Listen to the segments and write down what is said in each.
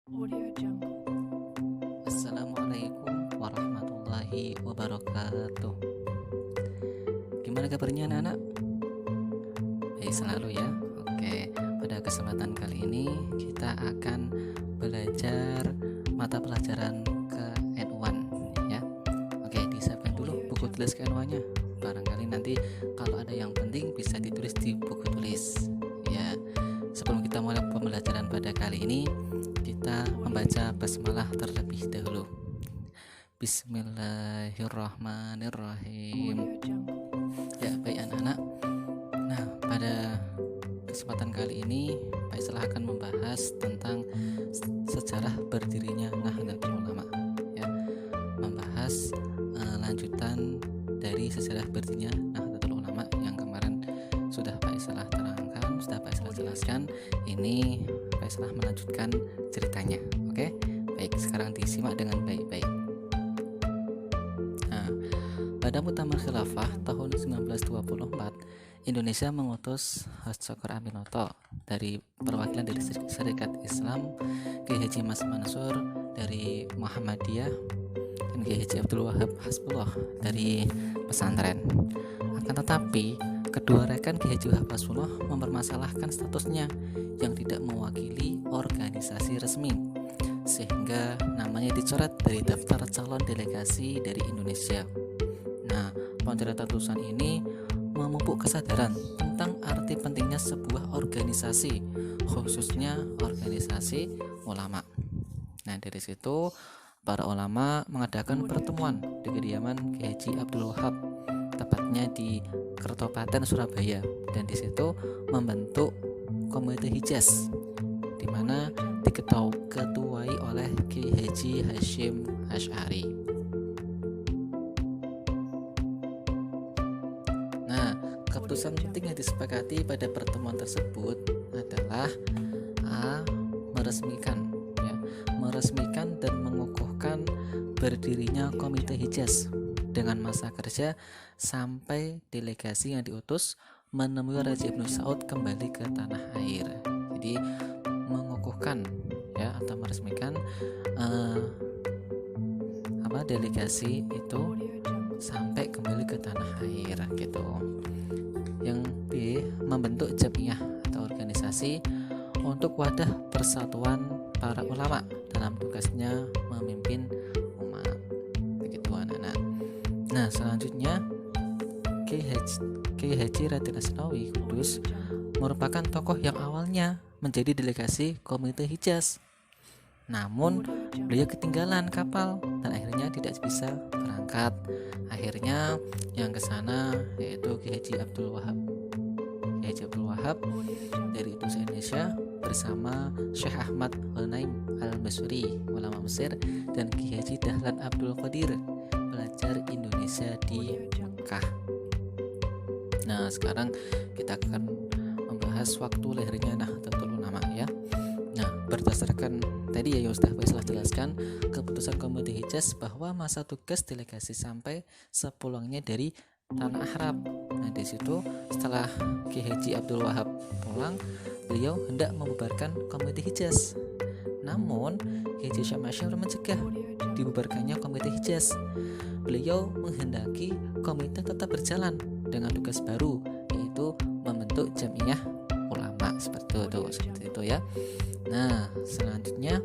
Audio Jungle. Assalamualaikum warahmatullahi wabarakatuh. Gimana kabarnya anak-anak? Baik selalu ya. Oke, pada kesempatan kali ini kita akan belajar mata pelajaran ke N1 ya. Oke, disiapkan dulu buku tulis ke N1-nya. Barangkali nanti kalau ada yang penting bisa ditulis di buku tulis ya. Sebelum kita mulai pembelajaran pada kali ini, kita membaca basmalah terlebih dahulu. Bismillahirrahmanirrahim. Audio Jungle. Ya, baik anak-anak. Nah, pada kesempatan kali ini Pak Islah akan membahas tentang sejarah berdirinya Nahdlatul Ulama ya. Membahas lanjutan dari sejarah berdirinya Nahdlatul Ulama yang kemarin sudah Pak Islah terangkan, sudah Pak Islah jelaskan. Ini Pak Islah melanjutkan ceritanya. Oke? Baik, sekarang disimak dengan baik-baik. Nah, pada Muktamar Khilafah tahun 1924, Indonesia mengutus Haji Sokor Aminoto dari perwakilan dari Syarikat Islam, Kiai Haji Mas Mansur dari Muhammadiyah, dan Kiai Haji Abdul Wahab Hasbullah dari pesantren. Akan tetapi, kedua rekan Kiai Haji Wahab Hasbullah mempermasalahkan statusnya yang tidak mewakili organisasi resmi, sehingga namanya dicoret dari daftar calon delegasi dari Indonesia. Nah, pencoretan tulisan ini memupuk kesadaran tentang arti pentingnya sebuah organisasi, khususnya organisasi ulama. Nah, dari situ para ulama mengadakan pertemuan di kediaman Kiai Haji Abdul Wahab, tepatnya di Kertopaten, Surabaya, dan di situ membentuk Komite Hijaz, di mana diketuai oleh Kiai Haji Hasyim Asy'ari. Nah, keputusan penting yang disepakati pada pertemuan tersebut adalah meresmikan dan mengukuhkan berdirinya Komite Hijaz dengan masa kerja sampai delegasi yang diutus menemui Raja Ibnu Saud kembali ke tanah air. Jadi mengukuhkan ya, atau meresmikan delegasi itu sampai kembali ke tanah air gitu. Yang B, membentuk jamiah atau organisasi untuk wadah persatuan para ulama dalam tugasnya memimpin umat. Begitu anak-anak. Nah, selanjutnya Kiai Haji Raden Asnawi Kudus merupakan tokoh yang awalnya menjadi delegasi Komite Hijaz. Namun beliau ketinggalan kapal dan akhirnya tidak bisa berangkat. Akhirnya yang ke sana yaitu Kiai Haji Abdul Wahab dari Indonesia bersama Syekh Ahmad Al-Naim Al-Masuri, ulama Mesir, dan Kiai Haji Dahlan Abdul Qadir, pelajar Indonesia di Mekah. Nah, sekarang kita akan membahas waktu lahirnya Nahdlatul Ulama ya. Nah, berdasarkan tadi ya Ustaz Faisal jelaskan, keputusan Komite Hijaz bahwa masa tugas delegasi sampai sepulangnya dari tanah Arab. Nah, di situ setelah Kiai Haji Abdul Wahab pulang, beliau hendak membubarkan Komite Hijaz. Namun, Kiai Haji Hasyim Asy'ari mencegah dibubarkannya Komite Hijaz. Beliau menghendaki komite tetap berjalan dengan tugas baru, yaitu membentuk jamiah ulama seperti itu ya. Nah, selanjutnya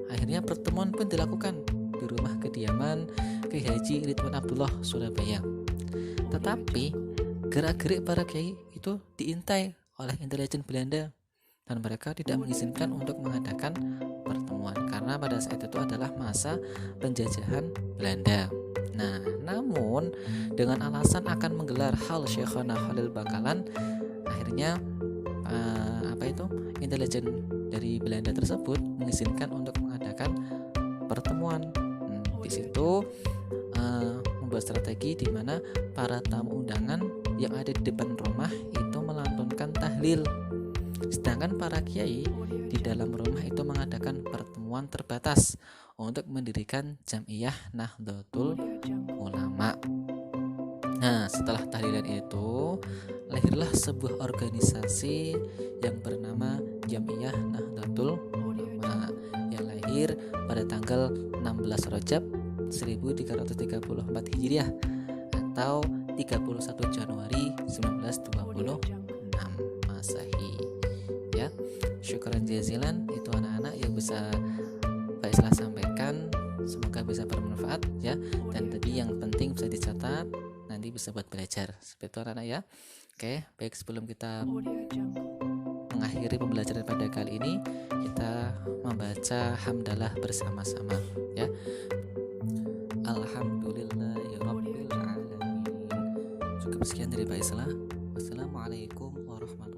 akhirnya pertemuan pun dilakukan di rumah kediaman Kiai Haji Ridwan Abdullah, Surabaya. Tetapi gerak-gerik para kiai itu diintai oleh intelijen Belanda dan mereka tidak mengizinkan untuk mengadakan pertemuan karena pada saat itu adalah masa penjajahan Belanda. Nah, namun dengan alasan akan menggelar hal Syekhona Khalil Bangkalan, akhirnya intelijen dari Belanda tersebut mengizinkan untuk mengadakan pertemuan. Di situ membuat strategi di mana para tamu undangan yang ada di depan rumah itu melantunkan tahlil, sedangkan para kiai di dalam rumah itu mengadakan pertemuan terbatas untuk mendirikan Jam'iyah Nahdlatul Ulama. Nah, setelah tahlilan itu lahirlah sebuah organisasi yang bernama Jam'iyah Nahdlatul Ulama yang lahir pada tanggal 16 Rajab 1334 Hijriah atau 31 Januari 1926 Masehi. Ya, syukran jazilan, itu anak-anak yang bisa Pak Islah sampaikan, semoga bisa bermanfaat ya. Dan tadi yang penting bisa dicatat, nanti bisa buat belajar. Seperti itu anak-anak ya. Oke, baik, sebelum kita mengakhiri pembelajaran pada kali ini, kita membaca hamdalah bersama-sama ya. Alhamdulillahirabbil alamin. Cukup sekian dari Pak Islah. Wassalamualaikum warahmatullahi wabarakatuh.